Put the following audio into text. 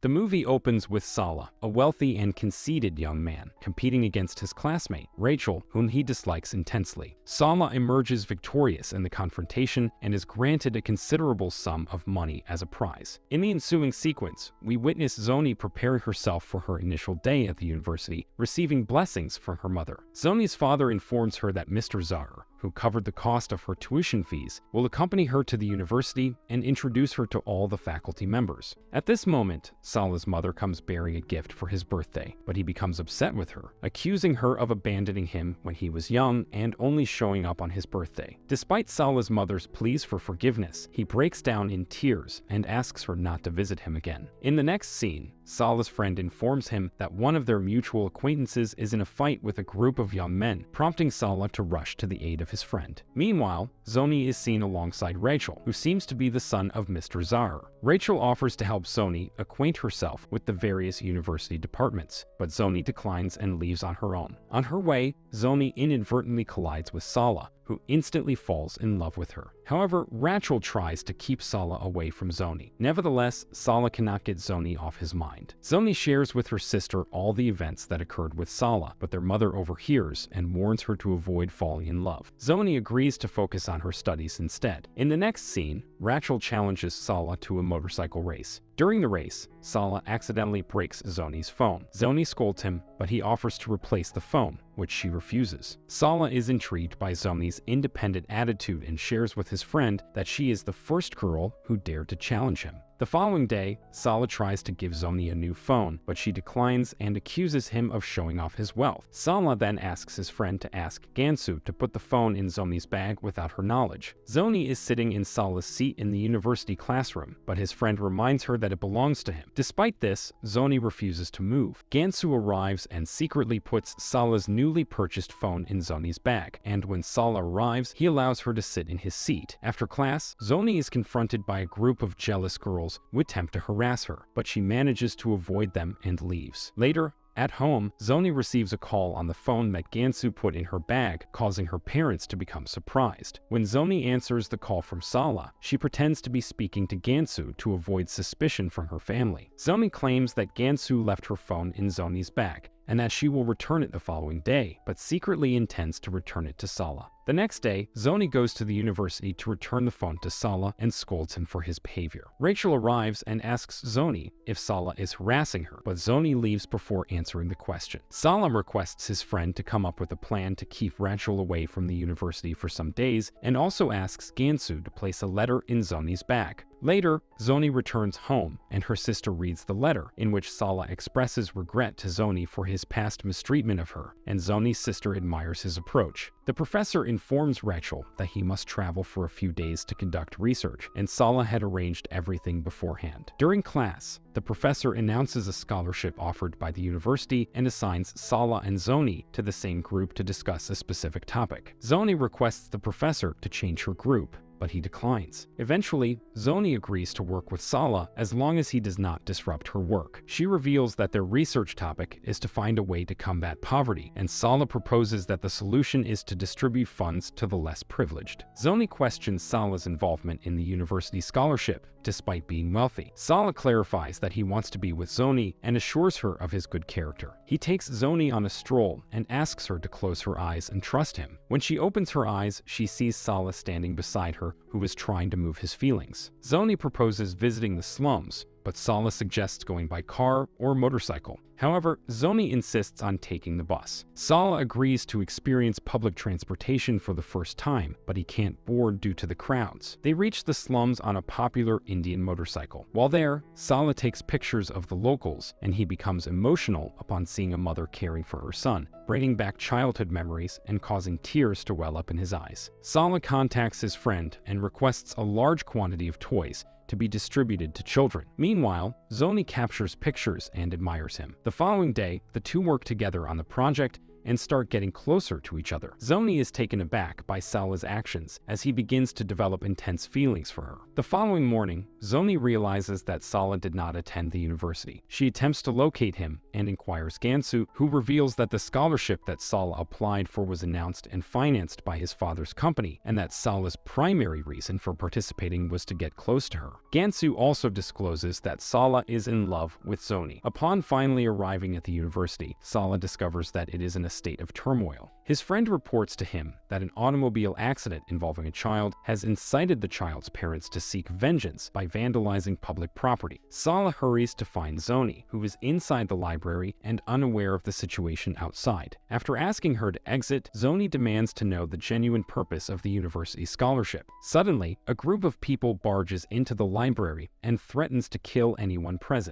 The movie opens with Sala, a wealthy and conceited young man, competing against his classmate, Rachel, whom he dislikes intensely. Sala emerges victorious in the confrontation and is granted a considerable sum of money as a prize. In the ensuing sequence, we witness Zoni preparing herself for her initial day at the university, receiving blessings from her mother. Zoni's father informs her that Mr. Zahar, who covered the cost of her tuition fees, will accompany her to the university and introduce her to all the faculty members. At this moment, Sala's mother comes bearing a gift for his birthday, but he becomes upset with her, accusing her of abandoning him when he was young and only showing up on his birthday. Despite Sala's mother's pleas for forgiveness, he breaks down in tears and asks her not to visit him again. In the next scene, Sala's friend informs him that one of their mutual acquaintances is in a fight with a group of young men, prompting Sala to rush to the aid of his friend. Meanwhile, Zoni is seen alongside Rachel, who seems to be the son of Mr. Zahar. Rachel offers to help Zoni acquaint herself with the various university departments, but Zoni declines and leaves on her own. On her way, Zoni inadvertently collides with Sala, who instantly falls in love with her. However, Rachel tries to keep Sala away from Zoni. Nevertheless, Sala cannot get Zoni off his mind. Zoni shares with her sister all the events that occurred with Sala, but their mother overhears and warns her to avoid falling in love. Zoni agrees to focus on her studies instead. In the next scene, Rachel challenges Sala to a motorcycle race. During the race, Sala accidentally breaks Zoni's phone. Zoni scolds him, but he offers to replace the phone, which she refuses. Sala is intrigued by Zoni's independent attitude and shares with his friend that she is the first girl who dared to challenge him. The following day, Sala tries to give Zoni a new phone, but she declines and accuses him of showing off his wealth. Sala then asks his friend to ask Gansu to put the phone in Zoni's bag without her knowledge. Zoni is sitting in Sala's seat in the university classroom, but his friend reminds her that it belongs to him. Despite this, Zoni refuses to move. Gansu arrives and secretly puts Sala's newly purchased phone in Zoni's bag, and when Sala arrives, he allows her to sit in his seat. After class, Zoni is confronted by a group of jealous girls who attempt to harass her, but she manages to avoid them and leaves. Later, at home, Zoni receives a call on the phone that Gansu put in her bag, causing her parents to become surprised. When Zoni answers the call from Sala, she pretends to be speaking to Gansu to avoid suspicion from her family. Zoni claims that Gansu left her phone in Zoni's bag, and that she will return it the following day, but secretly intends to return it to Sala. The next day, Zoni goes to the university to return the phone to Sala and scolds him for his behavior. Rachel arrives and asks Zoni if Sala is harassing her, but Zoni leaves before answering the question. Sala requests his friend to come up with a plan to keep Rachel away from the university for some days, and also asks Gansu to place a letter in Zoni's bag. Later, Zoni returns home, and her sister reads the letter, in which Sala expresses regret to Zoni for his past mistreatment of her, and Zoni's sister admires his approach. The professor informs Rachel that he must travel for a few days to conduct research, and Sala had arranged everything beforehand. During class, the professor announces a scholarship offered by the university and assigns Sala and Zoni to the same group to discuss a specific topic. Zoni requests the professor to change her group, but he declines. Eventually, Zoni agrees to work with Sala as long as he does not disrupt her work. She reveals that their research topic is to find a way to combat poverty, and Sala proposes that the solution is to distribute funds to the less privileged. Zoni questions Sala's involvement in the university scholarship, despite being wealthy. Sala clarifies that he wants to be with Zoni and assures her of his good character. He takes Zoni on a stroll and asks her to close her eyes and trust him. When she opens her eyes, she sees Sala standing beside her, who is trying to move his feelings. Zoni proposes visiting the slums, but Sala suggests going by car or motorcycle. However, Zoni insists on taking the bus. Sala agrees to experience public transportation for the first time, but he can't board due to the crowds. They reach the slums on a popular Indian motorcycle. While there, Sala takes pictures of the locals, and he becomes emotional upon seeing a mother caring for her son, bringing back childhood memories and causing tears to well up in his eyes. Sala contacts his friend and requests a large quantity of toys to be distributed to children. Meanwhile, Zoni captures pictures and admires him. The following day, the two work together on the project and start getting closer to each other. Zoni is taken aback by Sala's actions as he begins to develop intense feelings for her. The following morning, Zoni realizes that Sala did not attend the university. She attempts to locate him and inquires Gansu, who reveals that the scholarship that Sala applied for was announced and financed by his father's company, and that Sala's primary reason for participating was to get close to her. Gansu also discloses that Sala is in love with Zoni. Upon finally arriving at the university, Sala discovers that it is in a state of turmoil. His friend reports to him that an automobile accident involving a child has incited the child's parents to seek vengeance by vandalizing public property. Sala hurries to find Zoni, who is inside the library and unaware of the situation outside. After asking her to exit, Zoni demands to know the genuine purpose of the university scholarship. Suddenly, a group of people barges into the library and threatens to kill anyone present.